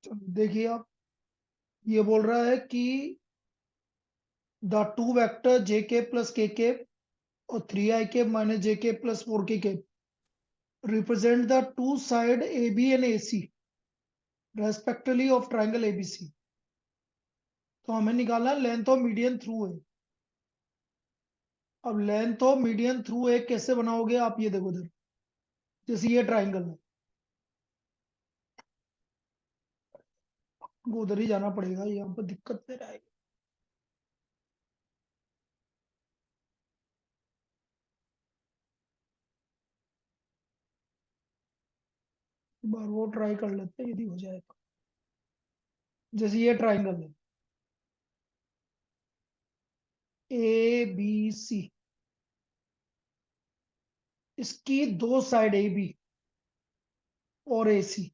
देखिए आप, ये बोल रहा है कि द टू वेक्टर जे के प्लस के और 3i माइनस जे के plus 4k represent the two side AB and AC respectively of triangle ABC। तो हमें निकालना लेंथ ऑफ मीडियन थ्रू है। अब लेंथ ऑफ मीडियन थ्रू है कैसे बनाओगे आप, ये देखो इधर, जैसे ये ट्राइंगल है, वो उधर ही जाना पड़ेगा, यहाँ पर दिक्कत दे रहा है। एक बार वो ट्राई कर लेते हैं यदि हो जाएगा। जैसे ये ट्राइंगल है ए बी सी, इसकी दो साइड ए बी और ए सी,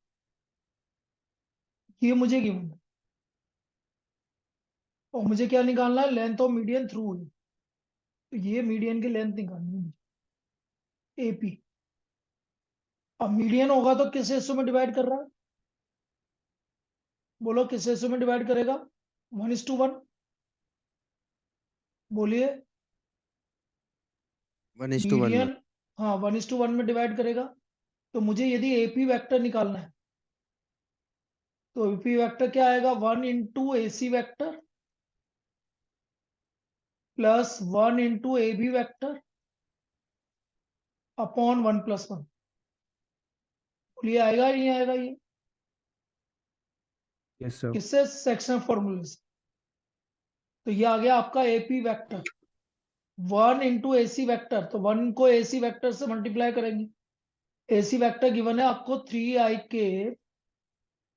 ये मुझे गिवन है। और मुझे क्या निकालना है, लेंथ ऑफ मीडियन थ्रू है। तो ये मीडियन की लेंथ निकालनी है मुझे, एपी। अब मीडियन होगा तो किस हिस्सों में डिवाइड कर रहा है, बोलो किस हिस्सों में डिवाइड करेगा, 1:1। बोलिए। 1:1 में। मीडियन, हाँ 1:1 में डिवाइड करेगा। तो मुझे यदि एपी वेक्टर निकालना है तो एपी वेक्टर क्या आएगा, 1 into A C vector plus 1 into A B vector upon 1+1। बोलिए आएगा या नहीं आएगा ये, यस सर। किससे, सेक्शन फॉर्मूले से। तो ये आ गया आपका AP vector 1 into A C vector. तो 1 को ए सी वैक्टर से मल्टीप्लाई करेंगे। एसी वेक्टर गिवन है आपको 3i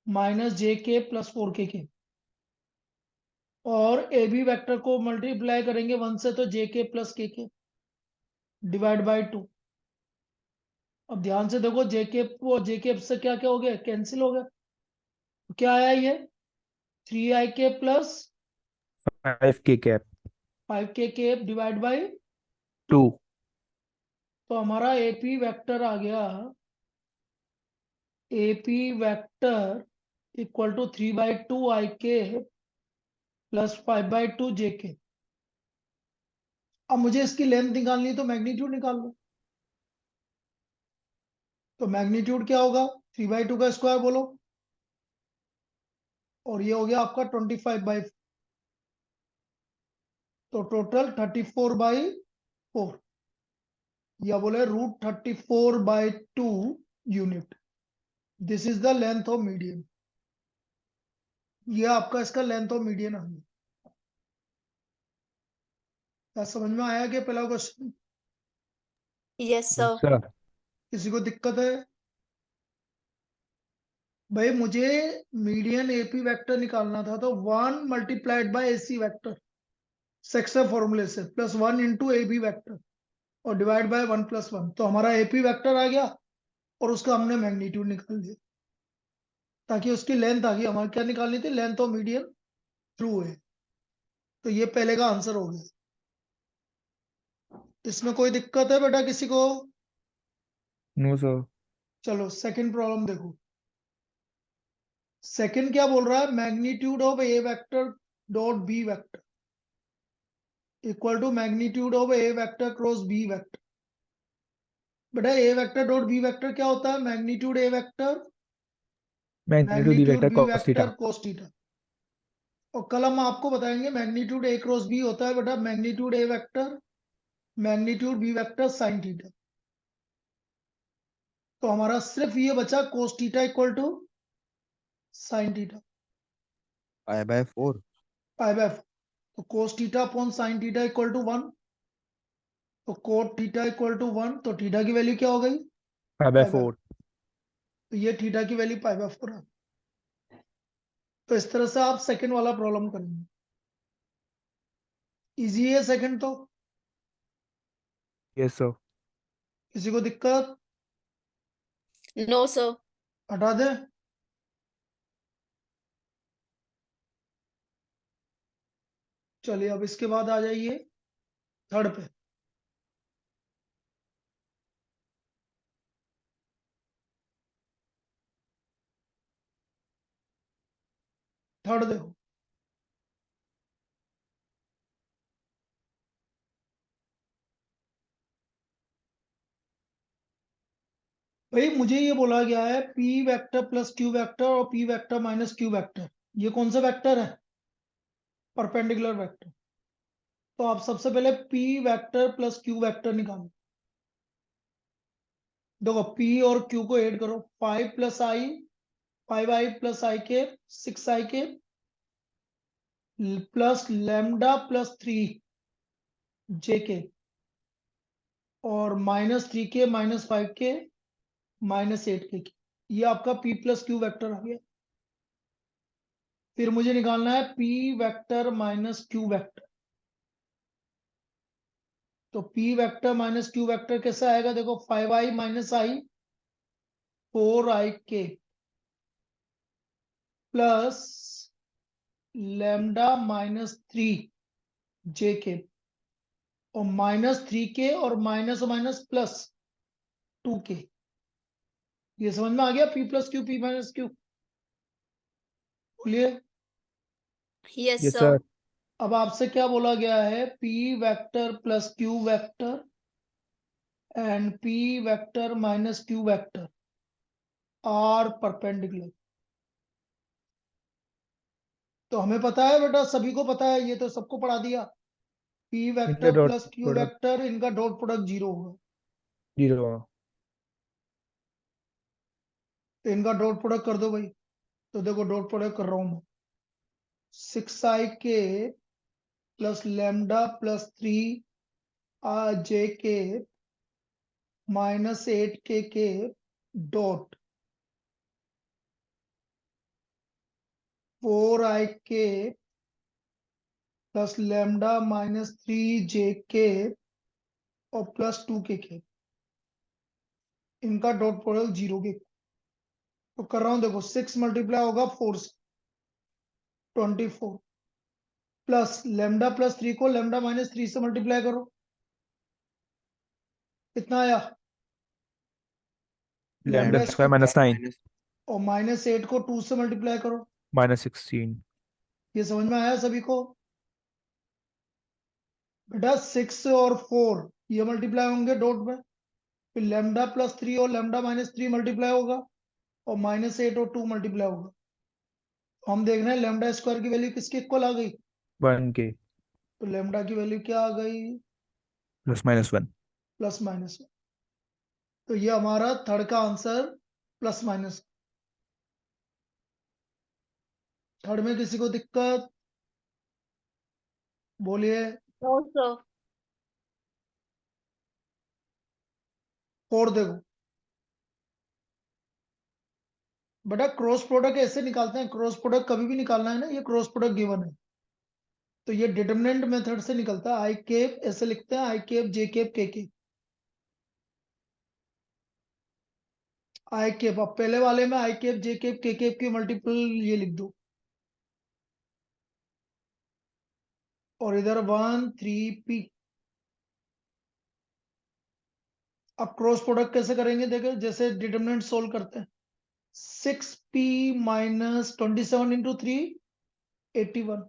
माइनस जे के प्लस 4k और ए बी वैक्टर को मल्टीप्लाई करेंगे 1 से, तो जे के प्लस के डिवाइड बाय 2। अब ध्यान से देखो, जेके वो जेके से क्या क्या हो गया, कैंसिल हो गया। तो क्या आया ये, 3i plus 5k cap 5k divide by 2। 2। तो हमारा एपी वेक्टर आ गया, AP vector equal to 3/2 i plus 5/2 J. अब मुझे इसकी लेंथ निकालनी है तो मैग्नीट्यूड निकाल लो। तो मैग्नीट्यूड क्या होगा, 3/2 का स्क्वायर बोलो, और ये हो गया आपका 25/4। तो टोटल 34/4, या बोले √34/2 unit. This is the length of median. ये आपका इसका लेंथ ऑफ मीडियन आ गया। क्या समझ में आया कि पहला question, yes yes sir. Sir. किसी को दिक्कत है? भाई मुझे मीडियन एपी वेक्टर निकालना था, तो 1 multiplied by AC vector section फॉर्मूले से plus 1 into A B vector और डिवाइड बाय 1+1। तो हमारा एपी वेक्टर आ गया और उसका हमने मैग्नीट्यूड निकाल दिया, ताकि उसकी लेंथ आ गई। हमारे क्या निकालनी थी, लेंथ ऑफ मीडियन थ्रू है। तो ये पहले का आंसर हो गया। इसमें कोई दिक्कत है बेटा किसी को? No sir. चलो सेकंड प्रॉब्लम देखो। सेकंड क्या बोल रहा है, magnitude of A vector dot B vector equal to magnitude of A vector cross B vector. बेटा A vector dot B vector क्या होता है, magnitude A vector magnitude the magnitude vector B cos theta. Vector cos theta. और कल हम आपको बताएंगे magnitude ए cross B होता है बेटा magnitude A vector magnitude B vector sine theta. तो हमारा सिर्फ ये बचा cos theta equal to sine theta π/4। π/4। तो cos theta upon sine theta equal to 1। तो कोट थीटा इक्वल टू 1, तो थीटा की वैल्यू क्या हो गई, π/4। 5/4। तो ये थीटा की वैल्यू π/4 है। तो इस तरह से आप सेकंड वाला प्रॉब्लम करेंगे। इजी है सेकंड तो, यस सर। किसी को दिक्कत? No sir. हटा दे। चलिए अब इसके बाद आ जाइए थर्ड पे। थर्ड देखो, भाई मुझे ये बोला गया है p vector plus q vector और p vector minus q vector, ये कौन सा वेक्टर है? Perpendicular vector. तो आप सबसे पहले p vector plus q vector निकालो। देखो p और q को ऐड करो, 5 प्लस आई, 5i प्लस आई के, 6i के प्लस लैम्डा प्लस 3 के और -3 के -5 के -8 के। ये आपका p प्लस क्यू वेक्टर आ गया। फिर मुझे निकालना है p vector minus q vector. तो p vector minus q vector कैसा आएगा? देखो 5i माइनस आई, 4i के प्लस लैम्डा -3 और -3 के और माइनस +2 के। ये समझ में आ गया? p plus Q, p minus Q. बोलिए। Yes, Yes, sir. sir. अब आपसे क्या बोला गया है? p vector plus q vector and p vector minus q vector are perpendicular. तो हमें पता है बेटा, सभी को पता है, ये तो सबको पढ़ा दिया। p इनका vector dot plus q product vector, इनका डॉट प्रोडक्ट 0 होगा। 0। तो इनका डॉट प्रोडक्ट कर दो भाई। तो देखो डॉट प्रोडक्ट कर रहा हूं मैं। 6i के प्लस लैम्डा प्लस 3 j के -8 के डॉट 4i के प्लस लैम्डा -3 j के और +2 के। इनका डॉट प्रोडक्ट 0 के। तो कर रहा हूं, देखो 6 मल्टीप्लाई होगा 4 से, 24 प्लस लैम्डा प्लस 3 को लैम्डा -3 से मल्टीप्लाई करो। कितना आया? लैम्डा लैम्डा स्क्वायर -9 और -8 को 2 से मल्टीप्लाई करो। -16। ये समझ में आया सभी को? बेटा 6 और 4 ये मल्टीप्लाई होंगे डॉट में, फिर लैम्डा प्लस 3 और लैम्डा -3 मल्टीप्लाई होगा और -8 और 2 मल्टीप्लाई होगा। तो हम देख रहे हैं लैम्डा स्क्वायर की वैल्यू किसके इक्वल आ गई? 1 के तो लैम्डा की वैल्यू क्या आ गई? +-1। +-1। तो ये हमारा थर्ड का आंसर +-। थर्ड में किसी को दिक्कत? बोलिए। No, sir. फोर देखो बेटा, क्रॉस प्रोडक्ट ऐसे निकालते हैं, क्रॉस प्रोडक्ट कभी भी निकालना है ना, ये क्रॉस प्रोडक्ट गिवन है तो ये डिटरमिनेंट मेथड से निकलता है। आई केप ऐसे लिखते हैं, आई केप जे केप के। आई केप, अब पहले वाले में आई केप जे केप के की मल्टीपल ये लिख दो, और इधर 1 3 p। अब क्रॉस प्रोडक्ट कैसे करेंगे? देखो जैसे डिटरमिनेंट सोल्व करते हैं, 6p -27 into 3 81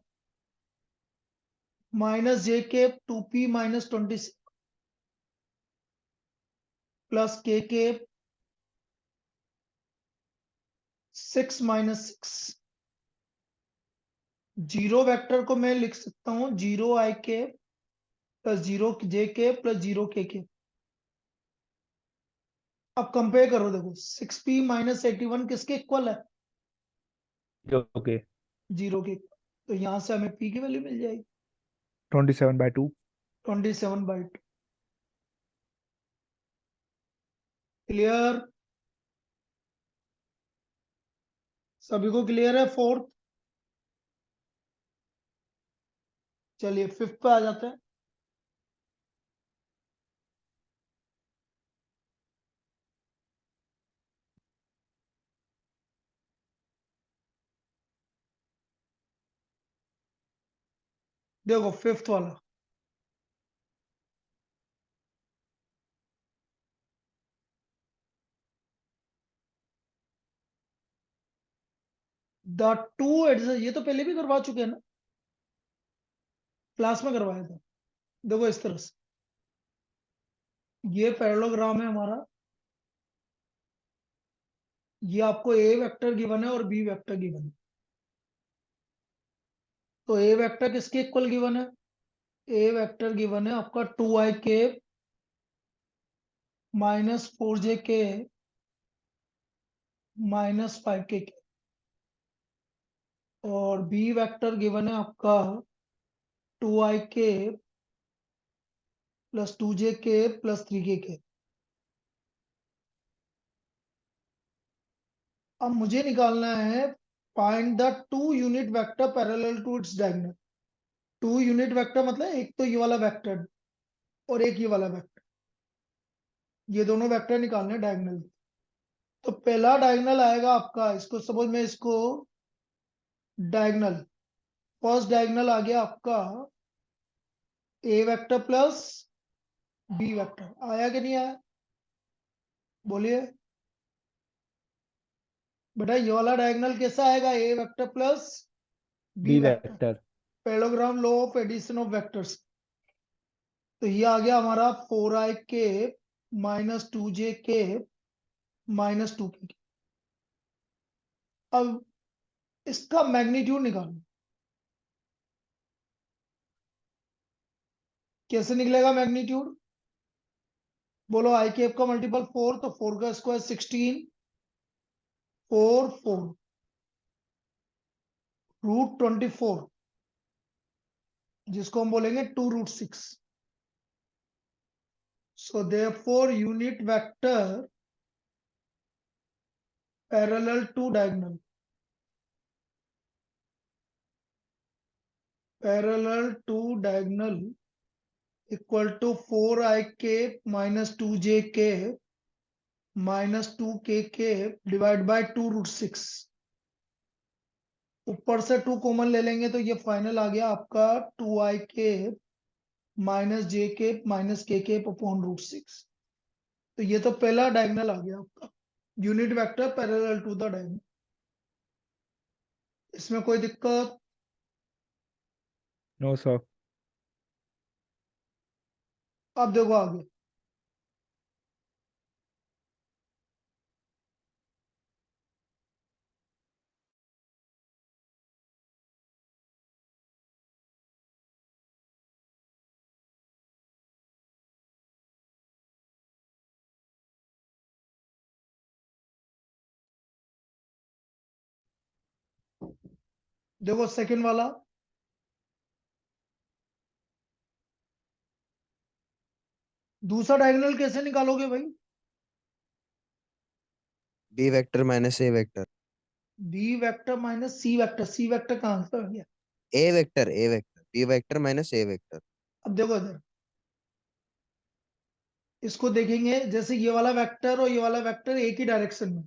minus J cap 2p -26 plus K cap 6 -6। Zero vector को मैं लिख सकता हूँ 0 i के प्लस 0 j के प्लस 0 के। अब कंपेयर करो, देखो 6p -81 किसके इक्वल है? ओके। 0 के। तो यहां से हमें p की वैल्यू मिल जाएगी 27/2। 27/2। क्लियर? सभी को क्लियर है? फोर्थ। चलिए फिफ्थ पे आ जाते हैं। देखो फिफ्थ वाला, द टू एडजेसेंट, ये तो पहले भी करवा चुके हैं ना, क्लास में करवाया था। देखो इस तरह से, ये पैरेललोग्राम है हमारा, ये आपको ए वेक्टर गिवन है और बी वेक्टर गिवन है। तो ए वेक्टर किसके इक्वल गिवन है? ए वेक्टर गिवन है आपका 2i के -4j के -5k के, और बी वेक्टर गिवन है आपका 2i के +2j के +3k के। अब मुझे निकालना है find the two unit vector parallel to its diagonal. Two unit vector मतलब एक तो ये वाला वेक्टर और एक ये वाला वेक्टर, ये दोनों वेक्टर निकालने डायगोनल। तो पहला डायगोनल आएगा आपका, इसको सपोज मैं इसको डायगोनल, फर्स्ट डायगोनल आ गया आपका ए वेक्टर प्लस बी वेक्टर, आया कि नहीं आया? बोलिए बेटा, ये वाला डायगोनल कैसा आएगा? A vector plus B B vector, vector. Parallelogram law of addition of vectors. तो ये आ गया हमारा 4i के -2j के -2k। अब इसका मैग्नीट्यूड निकालो, कैसे निकलेगा मैग्नीट्यूड? बोलो, आई कैप का मल्टीपल 4, तो 4 का स्क्वायर 16, 4 4 √24, जिसको हम बोलेंगे 2√6। So therefore unit vector parallel to diagonal, parallel to diagonal equal to 4i K -2j के -2k के डिवाइड बाय 2√6। ऊपर से 2 कॉमन ले लेंगे तो ये फाइनल आ गया आपका 2i के -j के -k के अपॉन √6। तो ये तो पहला डायगोनल आ गया आपका, unit vector parallel to the diagonal. इसमें कोई दिक्कत? No sir. अब देखो आगे, देखो सेकंड वाला, दूसरा डायगोनल कैसे निकालोगे भाई? B vector minus A vector. B vector minus C vector, C vector कहां से आ गया? ए vector, A vector, B vector minus A vector. अब देखो इधर, इसको देखेंगे, जैसे ये वाला वेक्टर और ये वाला वेक्टर एक ही डायरेक्शन में,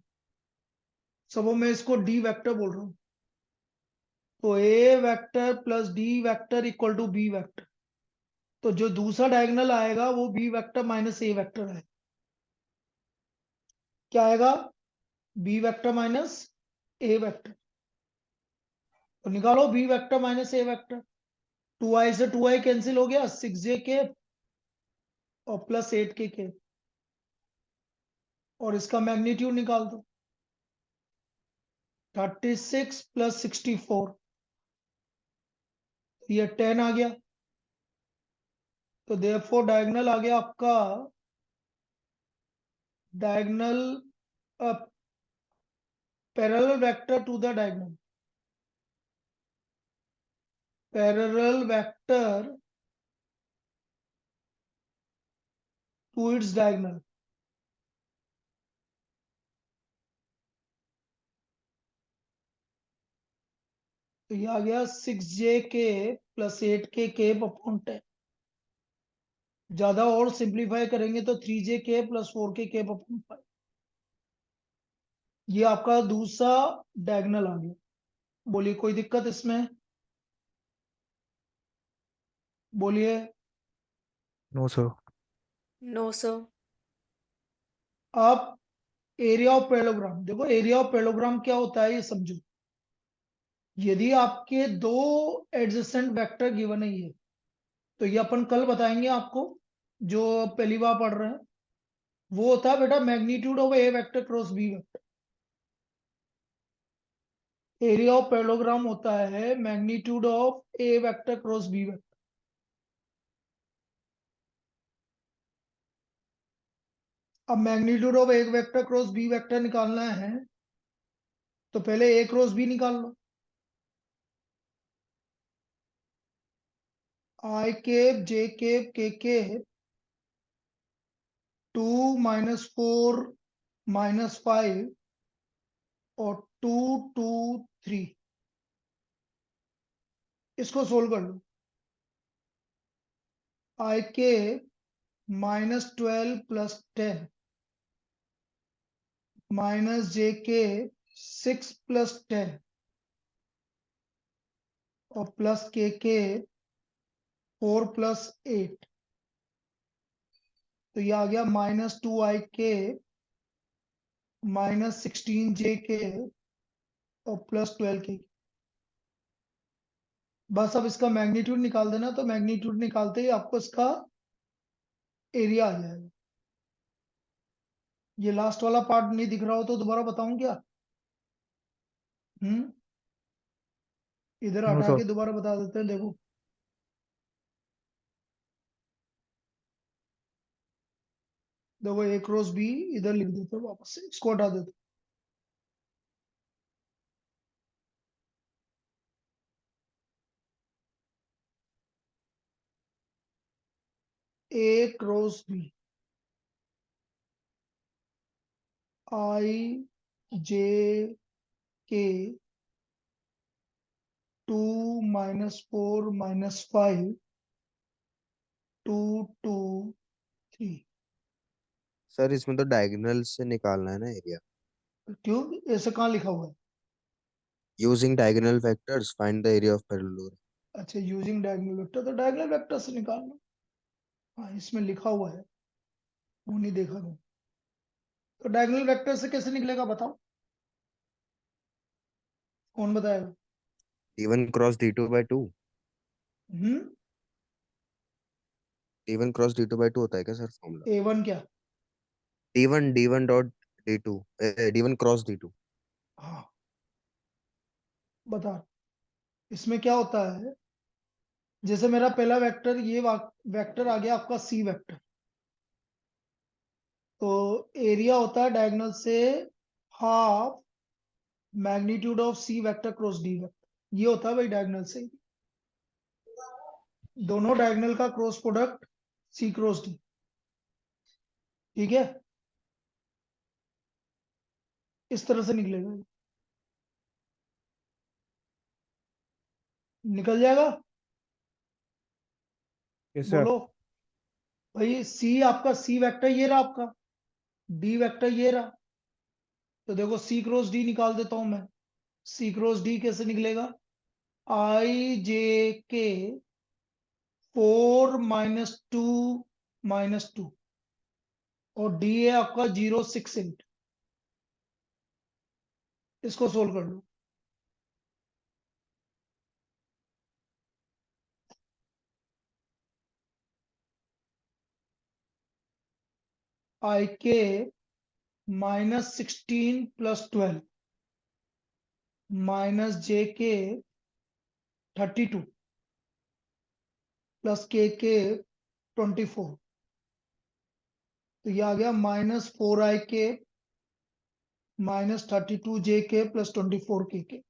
सब मैं इसको डी वेक्टर बोल रहा हूं। तो A vector plus D vector equal to B vector. तो जो दूसरा डायगोनल आएगा वो B vector minus A vector है। क्या आएगा? B vector minus A vector. तो निकालो B vector minus A vector. 2i से 2i कैंसिल हो गया, 6j के और +8k के, और इसका मैग्नीट्यूड निकाल दो, 36 + 64, ये 10 आ गया। तो देयरफॉर डायगोनल आ गया आपका, diagonal parallel vector to the diagonal, parallel vector to its diagonal. तो ये आ गया 6j के +8k के अपॉन 10। ज्यादा और सिंप्लीफाई करेंगे तो 3j के +4k के अपॉन 5। ये आपका दूसरा डायगोनल आ गया। बोलिए कोई दिक्कत इसमें? बोलिए। No sir. No, sir. आप एरिया ऑफ पैरेललोग्राम देखो, एरिया ऑफ पैरेललोग्राम क्या होता है ये समझो। यदि आपके दो एडजेसेंट वेक्टर गिवन है ये, तो ये अपन कल बताएंगे आपको, जो पहली बार पढ़ रहे हैं। वो होता है बेटा magnitude of A vector cross B vector. Area of parallelogram होता है magnitude of A vector cross B vector. अब मैग्नीट्यूड ऑफ एक वेक्टर क्रॉस बी वेक्टर निकालना है, तो पहले ए क्रॉस बी निकाल लो। I cap J cap K cap 2 -4 -5 और 2 2 3, इसको सोल्व कर लो। आई के -12 + 10 माइनस जे के 6 + 10 और प्लस के 4 + 8, तो ये आ गया -2 के -16 जे के और +12 के। बस अब इसका मैग्नीट्यूड निकाल देना, तो मैग्नीट्यूड निकालते ही आपको इसका एरिया आ जाएगा। ये लास्ट वाला पार्ट नहीं दिख रहा हो तो दोबारा बताऊं क्या? इधर No, हटा sir. के दोबारा बता देते हैं, देखो। देखो ए क्रॉस बी इधर लिख देते हैं, वापस से इसको हटा देते हैं। ए क्रॉस बी आई जे के 2 -4 -5 2 2 3। सर इसमें तो डायगोनल से निकालना है ना एरिया। क्यों ऐसे कहाँ लिखा हुआ है? Using diagonal vectors find the area of parallelogram. अच्छा, यूजिंग डायगोनल वेक्टर, तो डायगोनल वेक्टर से निकालना। हाँ, इसमें लिखा हुआ है, वो नहीं देखा मैं। तो डायगोनल वेक्टर से कैसे निकलेगा बताओ, कौन बताएगा? d1 cross d2/2। हम्म d1 क्रॉस d2/2 होता है क्या सर फॉर्मूला? A1 क्या? d1 dot d2, d1 cross d2। हाँ, बता। इसमें क्या होता है, जैसे मेरा पहला वेक्टर ये वेक्टर आ गया आपका सी वेक्टर, तो एरिया होता है डायगोनल से half magnitude of C vector cross D vector. ये होता है भाई डायगोनल से, दोनों डायगोनल का cross product C cross D. ठीक है, इस तरह से निकलेगा, निकल जाएगा। Yes, sir. बोलो भाई, सी आपका सी वेक्टर ये रहा, आपका डी वेक्टर ये रहा, तो देखो सी क्रॉस डी निकाल देता हूं मैं। सी क्रॉस डी कैसे निकलेगा? आई जे के 4 -2 -2 और डी है आपका 0 6 8। इसको सोल्व कर लो। आई के -16 + 12 माइनस जे के 32 प्लस के 24, तो ये आ गया -4 आई के -32 जे के + 24 के।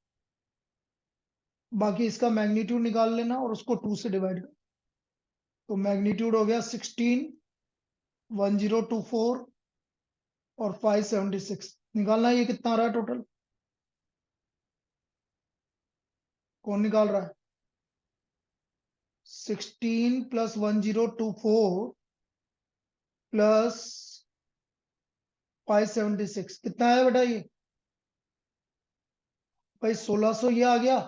बाकी इसका मैग्नीट्यूड निकाल लेना और उसको 2 से डिवाइड कर, तो मैग्नीट्यूड हो गया 16 1024 और 576। निकालना, ये कितना आ रहा है टोटल? कौन निकाल रहा है? 16 + 1024 प्लस 576 कितना है बेटा ये? भाई 1600 ये आ गया,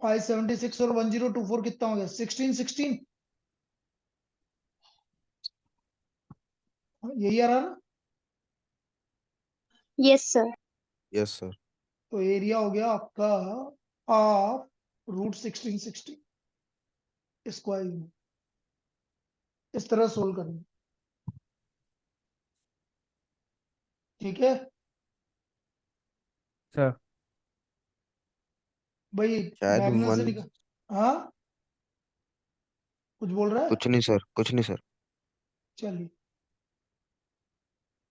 576 और 1024 कितना हो गया? 16 16, यही आ रहा ना? Yes, sir. Yes sir. तो एरिया हो गया आपका हाफ रूट 1660 स्क्वायर यूनिट। इस तरह सोल्व करेंगे, ठीक है sir, भाई। शायद मैग्ना से 1। निकल, हाँ कुछ बोल रहा है, कुछ नहीं सर, कुछ नहीं सर। चलिए।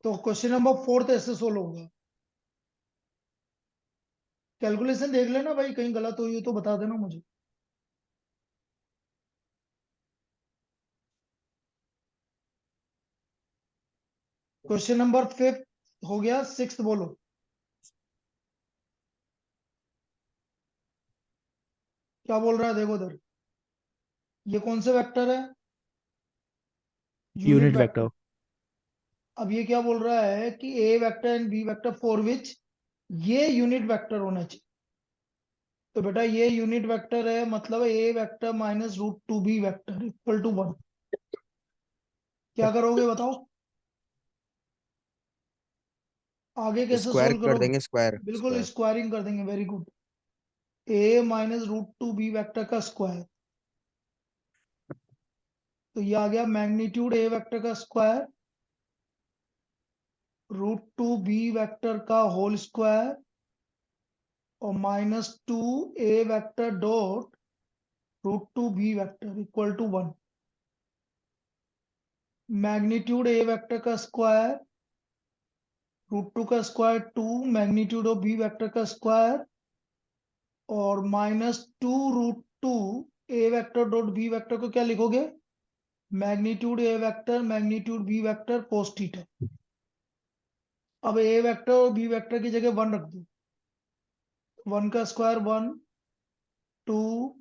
तो क्वेश्चन नंबर 4 ऐसे सोल्व होगा। कैलकुलेशन देख लेना भाई, कहीं गलत हुई हो तो बता देना मुझे। क्वेश्चन नंबर 5 हो गया, 6 बोलो। क्या बोल रहा है देखो उधर, ये कौन से वेक्टर है, यूनिट unit वेक्टर। vector. अब ये क्या बोल रहा है कि A vector and B vector for which ये यूनिट वेक्टर होना चाहिए। तो बेटा ये यूनिट वेक्टर है, मतलब A vector minus root two B vector equal to 1। क्या करोगे बताओ, आगे कैसे स्क्वायर सोल्व कर करोगे। देंगे, स्क्वायर बिल्कुल स्क्वायर। स्क्वायरिंग कर देंगे, very good. A minus root two B vector का स्क्वायर, तो ये आ गया मैग्नीट्यूड ए वेक्टर का square root two B vector का होल स्क्वायर और minus two A vector dot root two B vector equal to 1। Magnitude A vector का square root two का square 2 magnitude of B vector का square और minus two root two A vector dot B vector को क्या लिखोगे, magnitude A vector magnitude B vector cos theta. अब A vector और B vector की जगह 1 रख दो, 1 का square 1 2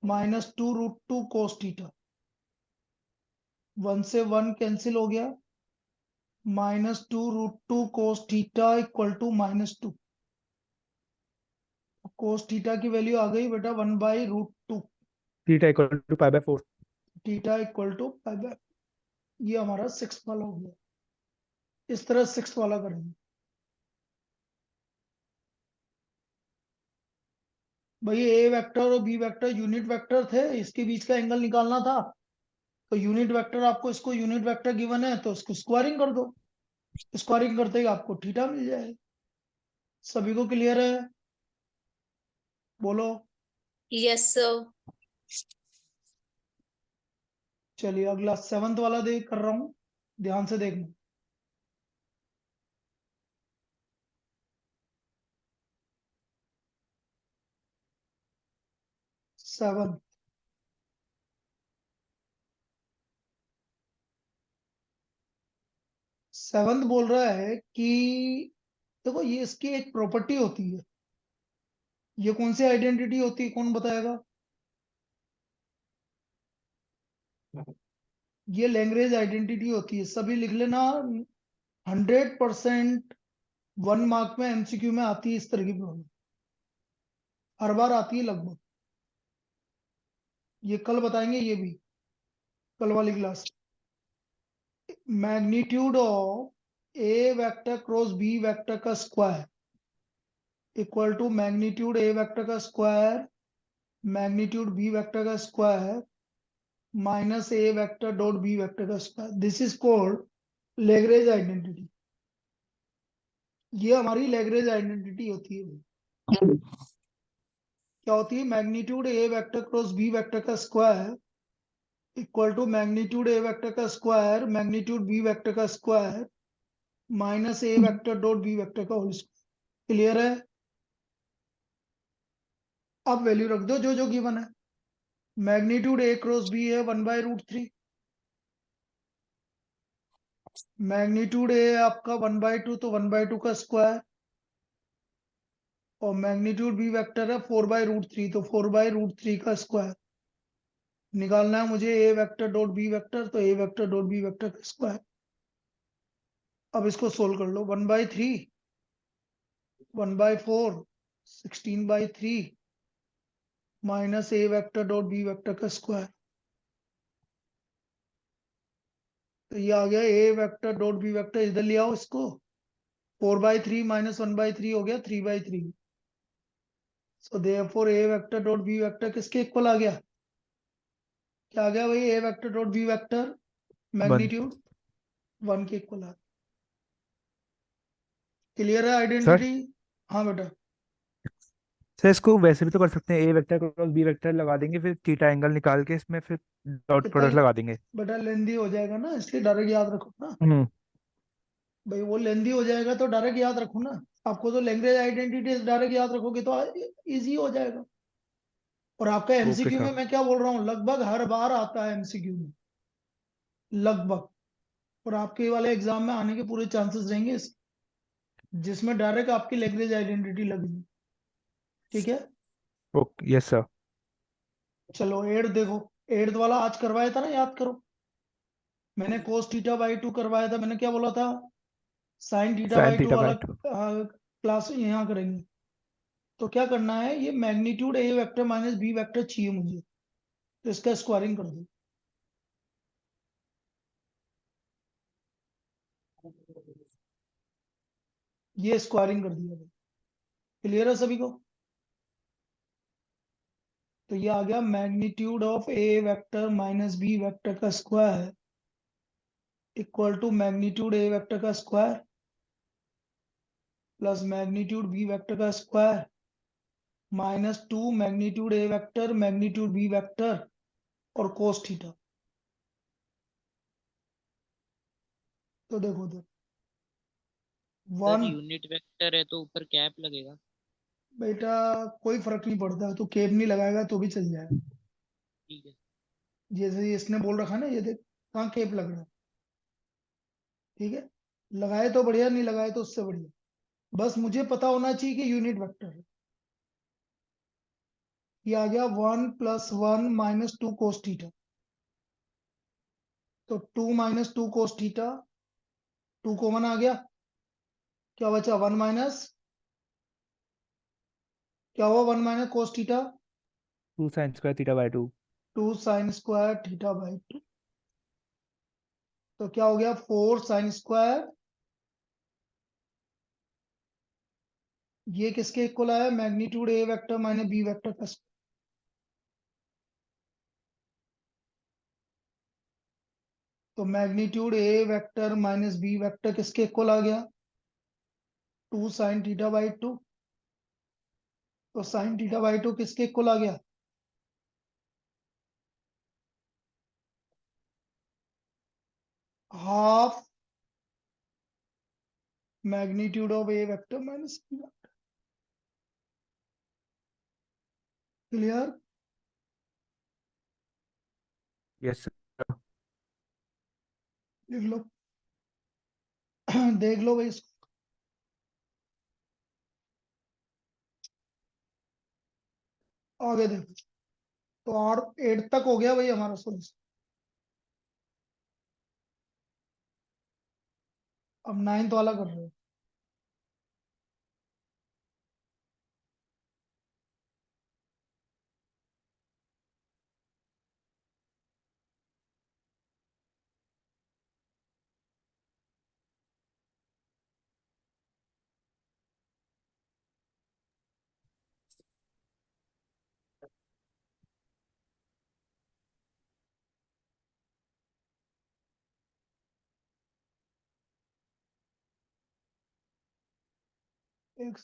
minus two root two cos theta, 1 से 1 कैंसिल हो गया, minus two root two cos theta equal to -2। Cos theta की वैल्यू आ गई बेटा 1/√2, Theta equal to pi by 4. Theta equal to pi. ये हमारा 6 वाला हो गया। इस तरह 6 वाला करेंगे भाई। ए वेक्टर और बी वेक्टर यूनिट वेक्टर थे, इसके बीच का एंगल निकालना था। तो यूनिट वेक्टर आपको, इसको यूनिट वेक्टर गिवन है तो इसको स्क्वायरिंग कर दो, स्क्वायरिंग करते ही आपको थीटा मिल जाए। सभी को क्लियर है, बोलो। Yes, sir. चलिए अगला 7th वाला देख कर रहा हूं, ध्यान से देखना। 7 7 बोल रहा है कि देखो ये इसकी एक प्रॉपर्टी होती है। ये कौन सी आइडेंटिटी होती है, कौन बताएगा। ये लैंग्वेज आइडेंटिटी होती है, सभी लिख लेना। 100% 1 मार्क में एमसीक्यू में आती है इस तरह की प्रॉब्लम, हर बार आती है लगभग। ये कल बताएंगे, ये भी कल वाली class. Magnitude of A vector cross B vector का square equal to magnitude A vector का स्क्वायर मैग्नीट्यूड बी वेक्टर का square minus A vector dot B vector का square. This is called Lagrange identity. ये हमारी Lagrange identity होती है। क्या होती है, magnitude A vector cross B vector का square equal to magnitude A vector का स्क्वायर मैग्नीट्यूड बी वेक्टर का square minus A vector dot B vector का होल स्क्वायर। क्लियर है। अब वैल्यू रख दो जो जो गिवन है। मैग्नीट्यूड ए क्रॉस बी है 1/√3, मैग्नीट्यूड ए आपका 1/2 तो 1/2 का स्क्वायर और मैग्नीट्यूड बी वेक्टर है 4/√3 तो 4/√3 का स्क्वायर। निकालना है मुझे ए वेक्टर डॉट बी वेक्टर, तो A vector dot B vector का स्क्वायर। अब इसको सोल्व कर लो, 1/3 1/4 16/3 minus A vector dot B vector का स्क्वायर। तो ये आ गया ए वेक्टर डॉट बी वेक्टर, इधर ले आओ इसको, 4/3 माइनस 1/3 हो गया 3/3। So therefore A vector dot B vector किसके इक्वल आ गया? क्या आ गया भाई? A vector dot B vector magnitude 1 के इक्वल आ गया। क्लियर है आइडेंटिटी? हाँ बेटा। सर इसको वैसे भी तो कर सकते हैं, ए वेक्टर क्रॉस बी वेक्टर लगा देंगे, फिर थीटा एंगल निकाल के इसमें फिर डॉट कितना प्रोडक्ट लगा देंगे। बेटा लेंदी हो जाएगा ना, इसलिए डायरेक्ट याद रखो ना हम्म। भाई। वो लेंदी हो जाएगा तो डायरेक्ट याद रखो ना। आपको तो लैंग्वेज आइडेंटिटी डायरेक्ट याद रखोगे तो इजी हो जाएगा। और आपका ओके एमसीक्यू में सर। मैं क्या बोल रहा हूँ, लगभग हर बार आता है एमसीक्यू में, लगभग। और आपके वाले एग्जाम में आने के पूरे चांसेस रहेंगे जिसमें डायरेक्ट आपकी लैंग्वेज आइडेंटिटी लगेगी। ठीक है। Okay yes sir. चलो एट देखो। एट्थ वाला आज करवाया था ना, याद करो। मैंने कोस थीटा बाई 2 करवाया था। मैंने क्या बोला था? Sine theta sine by 2 theta वाला बाय 2। क्लास यहाँ करेंगे। तो क्या करना है, ये magnitude A vector minus B vector चाहिए मुझे, तो इसका स्क्वायरिंग कर दो। ये स्क्वायरिंग कर दिया। क्लियर है सभी को? तो ये आ गया magnitude of A vector minus B vector का square equal to magnitude A vector का square plus magnitude B vector का square -2 magnitude A vector magnitude B vector और कोस थीटा। तो देखो उधर सर 1। यूनिट वेक्टर है तो ऊपर कैप लगेगा। बेटा कोई फर्क नहीं पड़ता, तो केप नहीं लगाएगा तो भी चल जाएगा। ठीक है। जैसे इसने बोल रखा है ना, ये देख कहाँ केप लग रहा है। ठीक है। लगाए तो बढ़िया, नहीं लगाए तो उससे बढ़िया। बस मुझे पता होना चाहिए कि यूनिट वेक्टर है। ये आ गया 1 + 1 - 2 कोस थीटा। तो 2 - 2 कोस थीटा, 2 कॉमन आ गया। क्या बचा? 1 माइनस, क्या हुआ? 1 minus cos theta 2 sine square theta by 2। 2 sine square theta by 2। तो क्या हो गया? 4 साइन स्क्वायर। ये किसके इक्वल आया? Magnitude A vector minus B vector का square। तो magnitude A vector minus B vector किसके इक्वल आ गया? 2 साइन थीटा बाई 2। तो साइन थीटा बाई 2 किसके इक्वल आ गया? Half magnitude of A vector minus B vector. Clear? Yes sir. देख लो देख लो भाई इसको। आगे देखो। तो 8 तक हो गया भाई हमारा सोल्यूशन। अब 9th वाला कर रहे हो। एक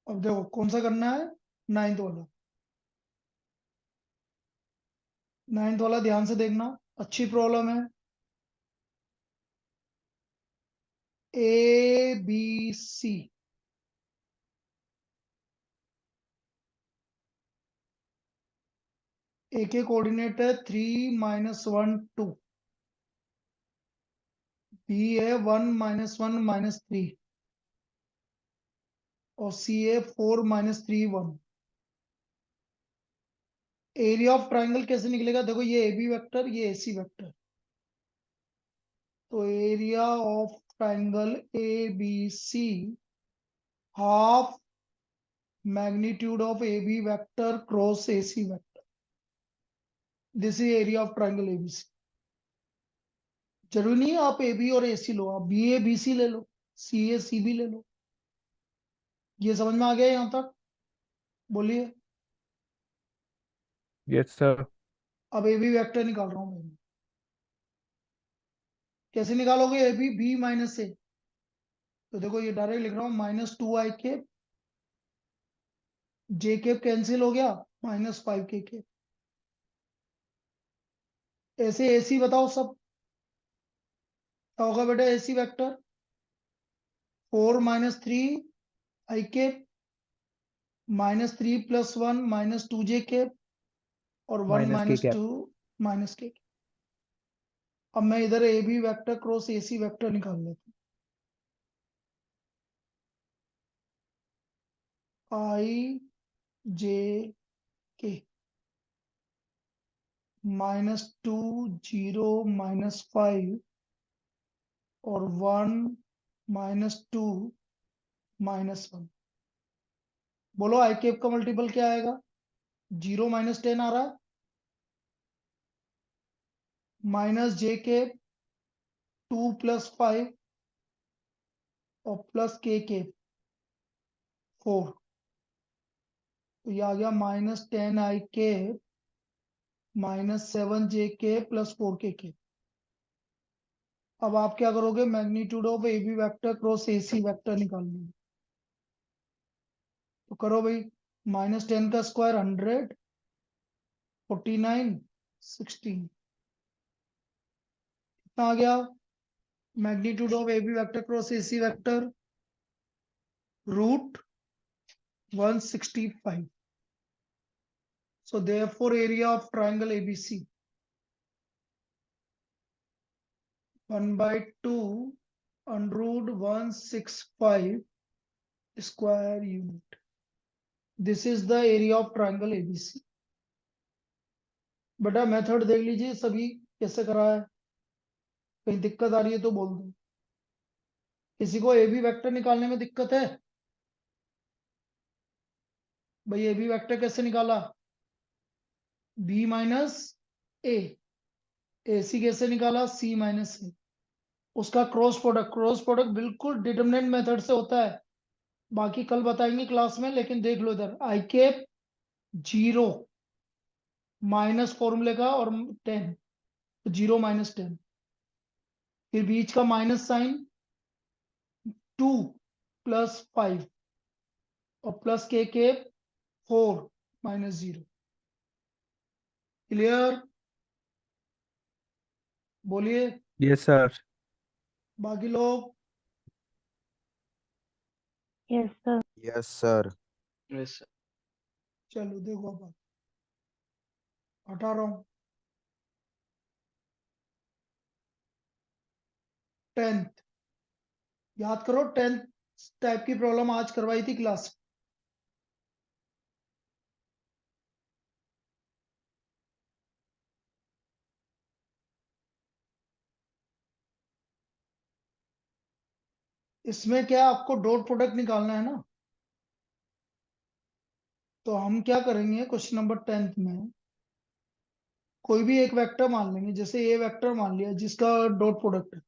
अब देखो कौन सा करना है? 9th वाला। 9th वाला ध्यान से देखना, अच्छी प्रॉब्लम है। ABC। ए के कोऑर्डिनेट है 3 - 1 2। बी है 1 - 1 - 3। और सी है 4 - 3 1। एरिया ऑफ ट्राइंगल कैसे निकलेगा? देखो ये ए बी वेक्टर, ये ए सी वेक्टर। तो area of triangle A B C half magnitude of AB vector cross AC vector. This is area of triangle ABC. जरूरी नहीं है आप AB और AC लो, आप BA BC ले लो, CA CB ले लो। ये समझ में आ गया यहाँ तक? बोलिए। Yes sir. अब AB वेक्टर निकाल रहा हूँ मैं। कैसे निकालोगे AB B माइनस A? तो देखो ये डायरेक्ट लिख रहा हूँ -2i cap, J cap cancel हो गया, -5k कैप। ऐसे AC बताओ सब क्या होगा बेटा? AC vector 4 - 3 i cap -3 + 1 -2j cap और 1 -k कैप। -2 -k। अब मैं इधर AB vector cross AC vector निकाल लेता हूँ। I J K -2 0 -5 और 1 -2 -1। बोलो आई कैप का मल्टीपल क्या आएगा? 0 - 10 आ रहा है, -j कैप 2 + 5 और +k कैप 4। तो ये आ गया -10i cap -7j cap +4k cap. अब आप क्या करोगे? Magnitude of AB vector cross AC vector निकालना है। तो करो भाई, -10 का स्क्वायर 100, 49, 16 कितना आ गया? Magnitude of AB vector cross AC vector √165। So therefore area of triangle ABC 1/2 √165 square unit. This is the area of triangle ABC. बेटा मेथड देख लीजिए सभी कैसे करा है, कहीं दिक्कत आ रही है तो बोल दो। किसी को AB वेक्टर निकालने में दिक्कत है? भाई AB वेक्टर कैसे निकाला? B minus A। AC कैसे निकाला? C minus A। उसका क्रॉस प्रोडक्ट बिल्कुल डिटरमिनेंट मेथड से होता है, बाकी कल बताएंगे क्लास में। लेकिन देख लो इधर आई कैप 0 माइनस फॉर्मूले का और 10, 0 - 10, फिर बीच का माइनस साइन 2 + 5 और +k कैप 4 -0। क्लियर? बोलिए यस सर। बाकी लोग। Yes, sir. Yes sir. Yes sir. चलो देखो अब हटा रहा हूं। 10th याद करो, 10th टाइप की प्रॉब्लम आज करवाई थी क्लास। इसमें क्या आपको डॉट प्रोडक्ट निकालना है ना? तो हम क्या करेंगे क्वेश्चन नंबर 10th में, कोई भी एक वेक्टर मान लेंगे, जैसे ए वेक्टर मान लिया जिसका डॉट प्रोडक्ट है।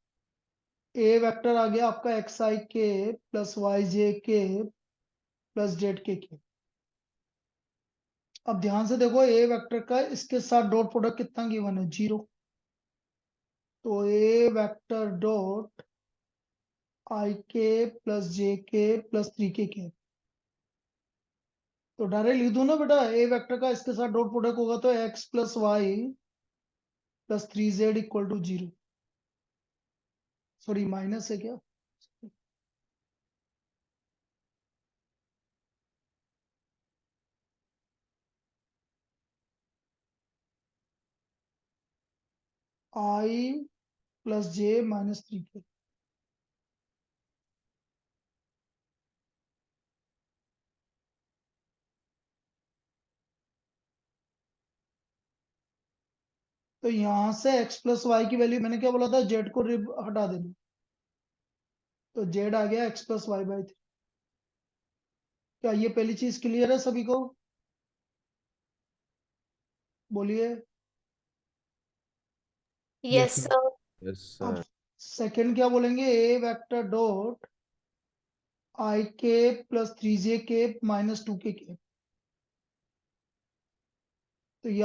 ए वेक्टर आ गया आपका xi के +yj के +zk के। अब ध्यान से देखो, ए वेक्टर का इसके साथ डॉट प्रोडक्ट कितना गिवन है? 0। तो ए वेक्टर डॉट i के +j के +3k के। तो डायरेक्ट लिख दो ना बेटा, ए वेक्टर का इसके साथ डॉट प्रोडक्ट होगा तो x + y + 3z = 0। Sorry minus है क्या? I + j - 3k। तो यहां से x + y की वैल्यू, मैंने क्या बोला था? z को हटा देना। तो z आ गया x + y/3। क्या ये पहली चीज क्लियर है सभी को? बोलिए। Yes, Yes, sir. यस अब सर सेकंड क्या बोलेंगे? ए वेक्टर डॉट आई के प्लस 3j के माइनस 2k के। तो ये